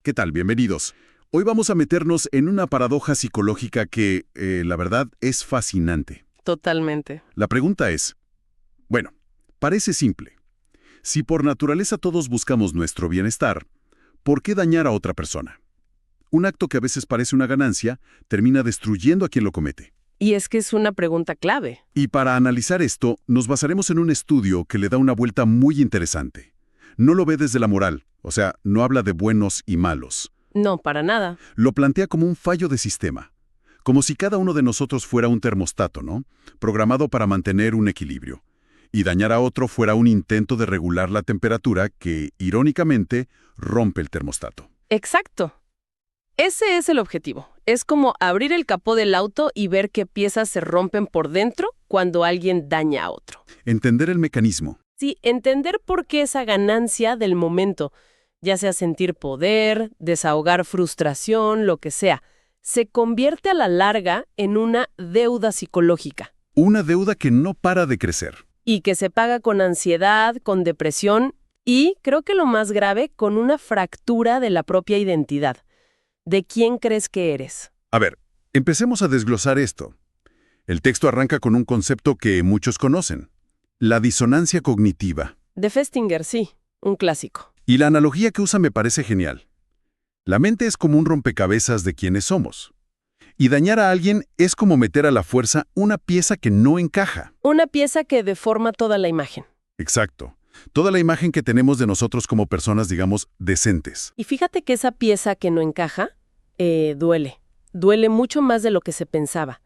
¿Qué tal? Bienvenidos. Hoy vamos a meternos en una paradoja psicológica que, la verdad, es fascinante. Totalmente. La pregunta es, bueno, parece simple. Si por naturaleza todos buscamos nuestro bienestar, ¿por qué dañar a otra persona? Un acto que a veces parece una ganancia termina destruyendo a quien lo comete. Y es que es una pregunta clave. Y para analizar esto, nos basaremos en un estudio que le da una vuelta muy interesante. No lo ve desde la moral, o sea, no habla de buenos y malos. No, para nada. Lo plantea como un fallo de sistema, como si cada uno de nosotros fuera un termostato, ¿no? Programado para mantener un equilibrio. Y dañar a otro fuera un intento de regular la temperatura que, irónicamente, rompe el termostato. Exacto. Ese es el objetivo. Es como abrir el capó del auto y ver qué piezas se rompen por dentro cuando alguien daña a otro. Entender el mecanismo. Sí, entender por qué esa ganancia del momento, ya sea sentir poder, desahogar frustración, lo que sea, se convierte a la larga en una deuda psicológica. Una deuda que no para de crecer. Y que se paga con ansiedad, con depresión y, creo que lo más grave, con una fractura de la propia identidad. ¿De quién crees que eres? A ver, empecemos a desglosar esto. El texto arranca con un concepto que muchos conocen, la disonancia cognitiva. De Festinger, sí, un clásico. Y la analogía que usa me parece genial. La mente es como un rompecabezas de quienes somos. Y dañar a alguien es como meter a la fuerza una pieza que no encaja. Una pieza que deforma toda la imagen. Exacto. Toda la imagen que tenemos de nosotros como personas, digamos, decentes. Y fíjate que esa pieza que no encaja, duele. Duele mucho más de lo que se pensaba.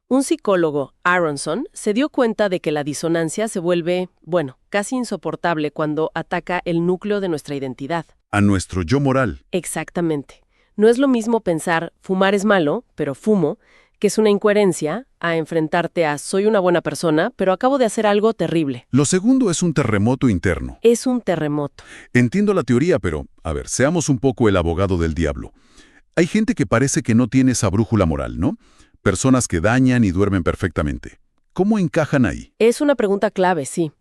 Un psicólogo, Aronson, se dio cuenta de que la disonancia se vuelve, casi insoportable cuando ataca el núcleo de nuestra identidad. A nuestro yo moral. Exactamente. No es lo mismo pensar, fumar es malo, pero fumo, que es una incoherencia, a enfrentarte a soy una buena persona, pero acabo de hacer algo terrible. Lo segundo es un terremoto interno. Es un terremoto. Entiendo la teoría, pero, a ver, seamos un poco el abogado del diablo. Hay gente que parece que no tiene esa brújula moral, ¿no? Personas que dañan y duermen perfectamente. ¿Cómo encajan ahí? Es una pregunta clave, sí.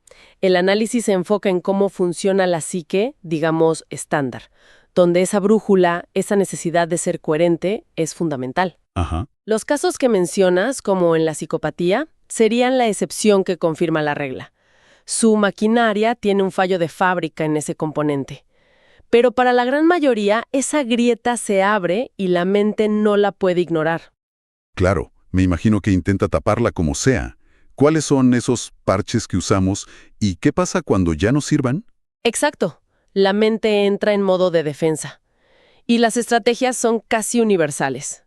El análisis se enfoca en cómo funciona la psique, digamos, estándar, donde esa brújula, esa necesidad de ser coherente, es fundamental. Ajá. Los casos que mencionas, como en la psicopatía, serían la excepción que confirma la regla. Su maquinaria tiene un fallo de fábrica en ese componente. Pero para la gran mayoría, esa grieta se abre y la mente no la puede ignorar. Claro, me imagino que intenta taparla como sea. ¿Cuáles son esos parches que usamos y qué pasa cuando ya no sirvan? Exacto. La mente entra en modo de defensa. Y las estrategias son casi universales.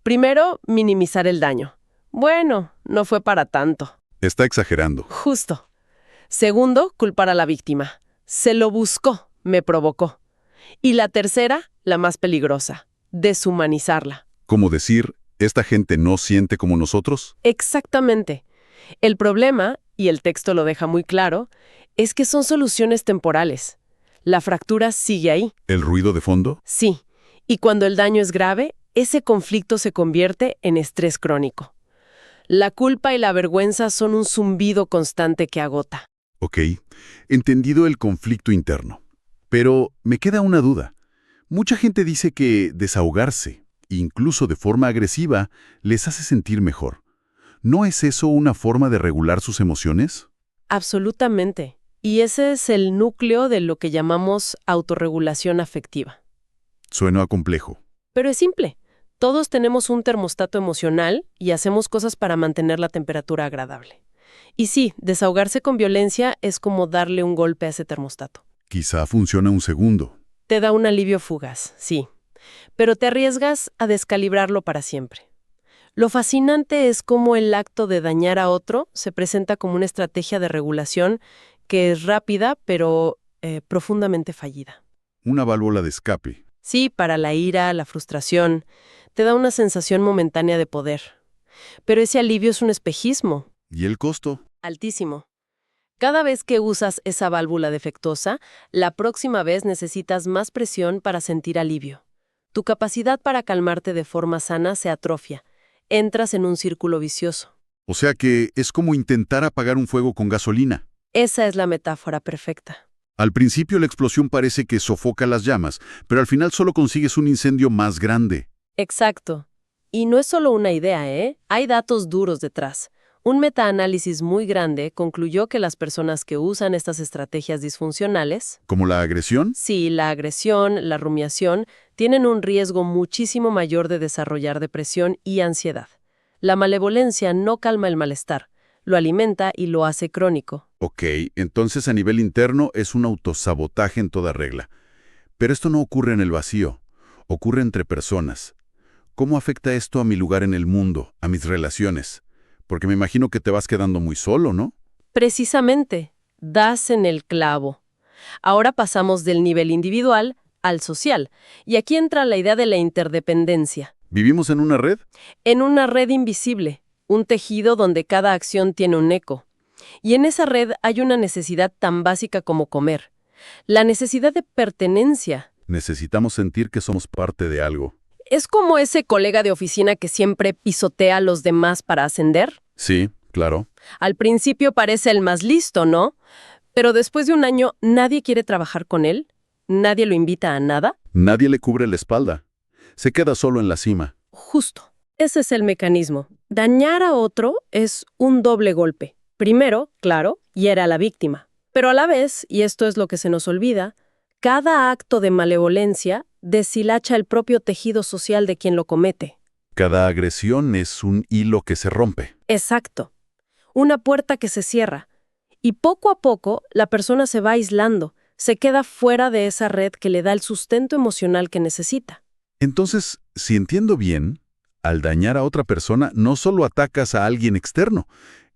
Primero, minimizar el daño. Bueno, no fue para tanto. Está exagerando. Justo. Segundo, culpar a la víctima. Se lo buscó, me provocó. Y la tercera, la más peligrosa, deshumanizarla. ¿Cómo decir, esta gente no siente como nosotros? Exactamente. El problema, y el texto lo deja muy claro, es que son soluciones temporales. La fractura sigue ahí. ¿El ruido de fondo? Sí. Y cuando el daño es grave, ese conflicto se convierte en estrés crónico. La culpa y la vergüenza son un zumbido constante que agota. Ok, entendido el conflicto interno. Pero me queda una duda. Mucha gente dice que desahogarse, incluso de forma agresiva, les hace sentir mejor. ¿No es eso una forma de regular sus emociones? Absolutamente. Y ese es el núcleo de lo que llamamos autorregulación afectiva. Suena complejo. Pero es simple. Todos tenemos un termostato emocional y hacemos cosas para mantener la temperatura agradable. Y sí, desahogarse con violencia es como darle un golpe a ese termostato. Quizá funciona un segundo. Te da un alivio fugaz, sí, pero te arriesgas a descalibrarlo para siempre. Lo fascinante es cómo el acto de dañar a otro se presenta como una estrategia de regulación que es rápida, pero profundamente fallida. Una válvula de escape. Sí, para la ira, la frustración, te da una sensación momentánea de poder. Pero ese alivio es un espejismo. ¿Y el costo? Altísimo. Cada vez que usas esa válvula defectuosa, la próxima vez necesitas más presión para sentir alivio. Tu capacidad para calmarte de forma sana se atrofia. Entras en un círculo vicioso. O sea que es como intentar apagar un fuego con gasolina. Esa es la metáfora perfecta. Al principio la explosión parece que sofoca las llamas, pero al final solo consigues un incendio más grande. Exacto. Y no es solo una idea, ¿eh? Hay datos duros detrás. Un metaanálisis muy grande concluyó que las personas que usan estas estrategias disfuncionales, ¿Como la agresión? sí, la agresión, la rumiación, tienen un riesgo muchísimo mayor de desarrollar depresión y ansiedad. La malevolencia no calma el malestar, lo alimenta y lo hace crónico. Ok, entonces a nivel interno es un autosabotaje en toda regla. Pero esto no ocurre en el vacío, ocurre entre personas. ¿Cómo afecta esto a mi lugar en el mundo, a mis relaciones? Porque me imagino que te vas quedando muy solo, ¿no? Precisamente, das en el clavo. Ahora pasamos del nivel individual al social, y aquí entra la idea de la interdependencia. ¿Vivimos en una red? En una red invisible, un tejido donde cada acción tiene un eco. Y en esa red hay una necesidad tan básica como comer. La necesidad de pertenencia. Necesitamos sentir que somos parte de algo. ¿Es como ese colega de oficina que siempre pisotea a los demás para ascender? Sí, claro. Al principio parece el más listo, ¿no? Pero después de un año, ¿nadie quiere trabajar con él? ¿Nadie lo invita a nada? Nadie le cubre la espalda. Se queda solo en la cima. Justo. Ese es el mecanismo. Dañar a otro es un doble golpe. Primero, claro, hiere a la víctima. Pero a la vez, y esto es lo que se nos olvida, cada acto de malevolencia deshilacha el propio tejido social de quien lo comete. Cada agresión es un hilo que se rompe. Exacto. Una puerta que se cierra. Y poco a poco, la persona se va aislando, se queda fuera de esa red que le da el sustento emocional que necesita. Entonces, si entiendo bien, al dañar a otra persona no solo atacas a alguien externo,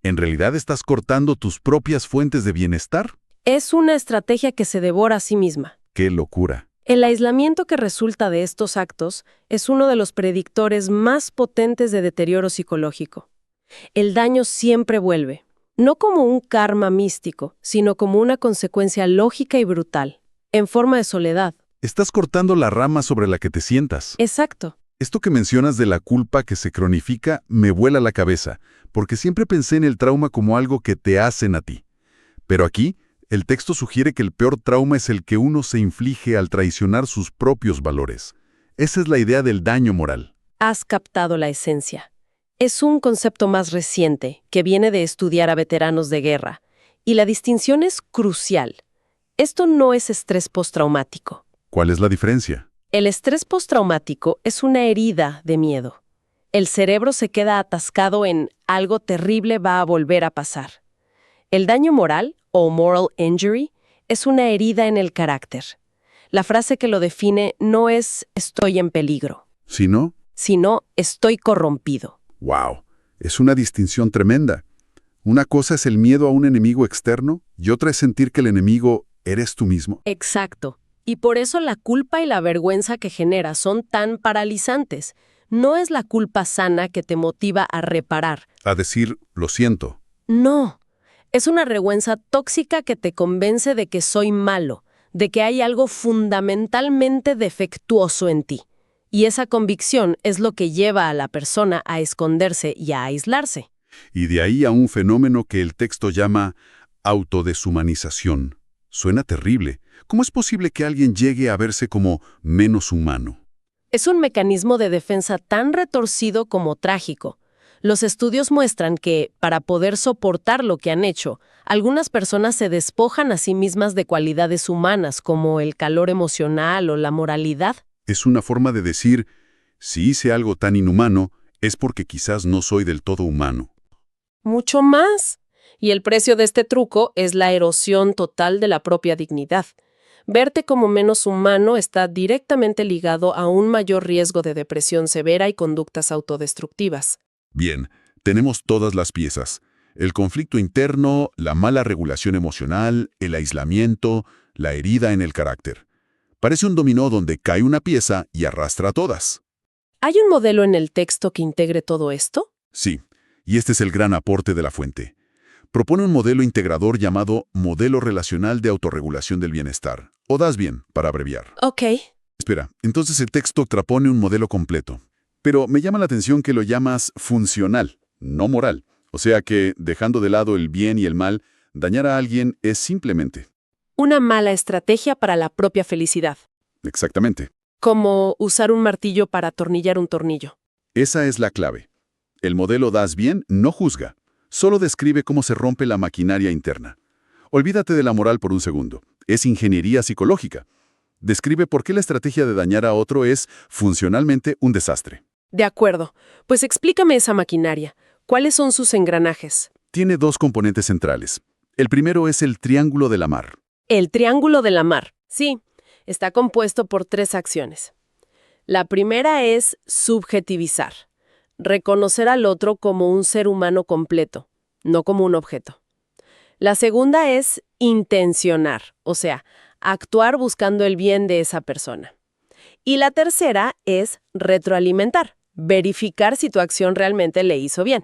en realidad estás cortando tus propias fuentes de bienestar. Es una estrategia que se devora a sí misma. ¡Qué locura! El aislamiento que resulta de estos actos es uno de los predictores más potentes de deterioro psicológico. El daño siempre vuelve, no como un karma místico, sino como una consecuencia lógica y brutal, en forma de soledad. Estás cortando la rama sobre la que te sientas. Exacto. Esto que mencionas de la culpa que se cronifica me vuela la cabeza, porque siempre pensé en el trauma como algo que te hacen a ti. Pero aquí, el texto sugiere que el peor trauma es el que uno se inflige al traicionar sus propios valores. Esa es la idea del daño moral. Has captado la esencia. Es un concepto más reciente que viene de estudiar a veteranos de guerra, y la distinción es crucial. Esto no es estrés postraumático. ¿Cuál es la diferencia? El estrés postraumático es una herida de miedo. El cerebro se queda atascado en algo terrible va a volver a pasar. El daño moral, o moral injury, es una herida en el carácter. La frase que lo define no es estoy en peligro, Si no, sino estoy corrompido. ¡wow! Es una distinción tremenda. Una cosa es el miedo a un enemigo externo y otra es sentir que el enemigo eres tú mismo. Exacto. Y por eso la culpa y la vergüenza que genera son tan paralizantes. No es la culpa sana que te motiva a reparar. A decir, lo siento. No. Es una vergüenza tóxica que te convence de que soy malo, de que hay algo fundamentalmente defectuoso en ti. Y esa convicción es lo que lleva a la persona a esconderse y a aislarse. Y de ahí a un fenómeno que el texto llama autodeshumanización. Suena terrible. ¿Cómo es posible que alguien llegue a verse como menos humano? Es un mecanismo de defensa tan retorcido como trágico. Los estudios muestran que, para poder soportar lo que han hecho, algunas personas se despojan a sí mismas de cualidades humanas como el calor emocional o la moralidad. Es una forma de decir, si hice algo tan inhumano, es porque quizás no soy del todo humano. Mucho más. Y el precio de este truco es la erosión total de la propia dignidad. Verte como menos humano está directamente ligado a un mayor riesgo de depresión severa y conductas autodestructivas. Bien, tenemos todas las piezas. El conflicto interno, la mala regulación emocional, el aislamiento, la herida en el carácter. Parece un dominó donde cae una pieza y arrastra a todas. ¿Hay un modelo en el texto que integre todo esto? Sí, y este es el gran aporte de la fuente. Propone un modelo integrador llamado Modelo Relacional de Autorregulación del Bienestar, o DASBIEN, para abreviar. Ok. Espera, entonces el texto propone un modelo completo. Pero me llama la atención que lo llamas funcional, no moral. O sea que, dejando de lado el bien y el mal, dañar a alguien es simplemente Una mala estrategia para la propia felicidad, Exactamente. como usar un martillo para atornillar un tornillo. Esa es la clave. El modelo Das Bien no juzga, solo describe cómo se rompe la maquinaria interna. Olvídate de la moral por un segundo. Es ingeniería psicológica. Describe por qué la estrategia de dañar a otro es funcionalmente un desastre. De acuerdo, pues explícame esa maquinaria. ¿Cuáles son sus engranajes? Tiene dos componentes centrales. El primero es el triángulo de la mar. El triángulo de la mar. Sí, está compuesto por 3 acciones. La primera es subjetivizar. Reconocer al otro como un ser humano completo, no como un objeto. La segunda es intencionar, o sea, actuar buscando el bien de esa persona. Y la tercera es retroalimentar, verificar si tu acción realmente le hizo bien.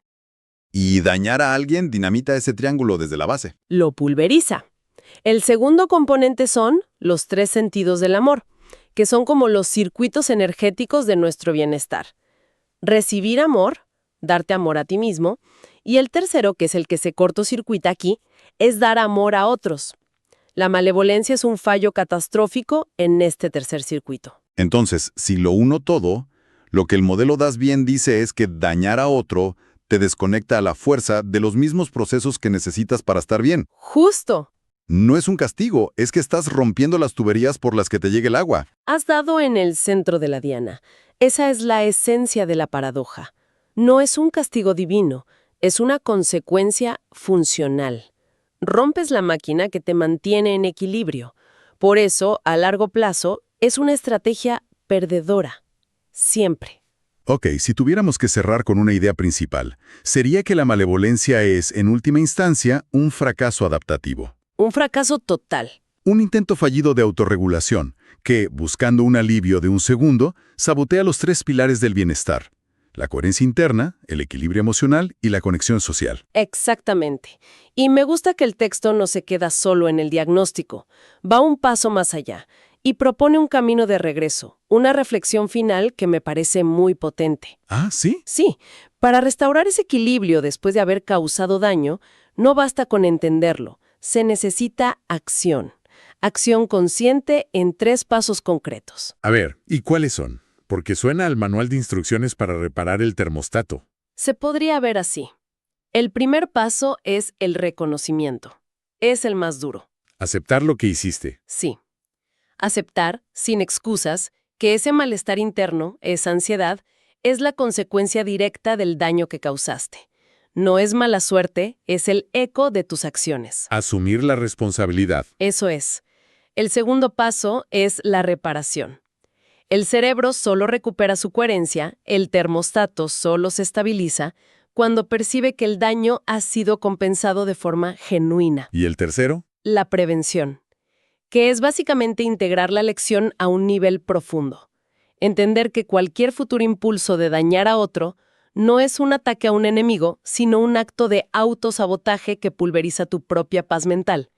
Y dañar a alguien dinamita ese triángulo desde la base. Lo pulveriza. El segundo componente son los 3 sentidos del amor, que son como los circuitos energéticos de nuestro bienestar. Recibir amor, darte amor a ti mismo, y el tercero, que es el que se cortocircuita aquí, es dar amor a otros. La malevolencia es un fallo catastrófico en este tercer circuito. Entonces, si lo uno todo, lo que el modelo Das Bien dice es que dañar a otro te desconecta a la fuerza de los mismos procesos que necesitas para estar bien. ¡Justo! No es un castigo, es que estás rompiendo las tuberías por las que te llegue el agua. Has dado en el centro de la diana. Esa es la esencia de la paradoja. No es un castigo divino, es una consecuencia funcional. Rompes la máquina que te mantiene en equilibrio. Por eso, a largo plazo, es una estrategia perdedora. Siempre. Ok, si tuviéramos que cerrar con una idea principal, sería que la malevolencia es, en última instancia, un fracaso adaptativo. Un fracaso total. Un intento fallido de autorregulación que, buscando un alivio de un segundo, sabotea los 3 pilares del bienestar: la coherencia interna, el equilibrio emocional y la conexión social. Exactamente. Y me gusta que el texto no se queda solo en el diagnóstico. Va un paso más allá y propone un camino de regreso, una reflexión final que me parece muy potente. ¿Ah, sí? Sí, para restaurar ese equilibrio después de haber causado daño, no basta con entenderlo, se necesita acción. Acción consciente en 3 pasos concretos. A ver, ¿y cuáles son? Porque suena al manual de instrucciones para reparar el termostato. Se podría ver así. El primer paso es el reconocimiento. Es el más duro. Aceptar lo que hiciste. Sí. Aceptar, sin excusas, que ese malestar interno, esa ansiedad, es la consecuencia directa del daño que causaste. No es mala suerte, es el eco de tus acciones. Asumir la responsabilidad. Eso es. El segundo paso es la reparación. El cerebro solo recupera su coherencia, el termostato solo se estabiliza cuando percibe que el daño ha sido compensado de forma genuina. ¿Y el tercero? La prevención, que es básicamente integrar la lección a un nivel profundo. Entender que cualquier futuro impulso de dañar a otro no es un ataque a un enemigo, sino un acto de autosabotaje que pulveriza tu propia paz mental.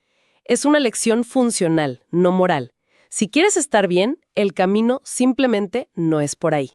Es una lección funcional, no moral. Si quieres estar bien, el camino simplemente no es por ahí.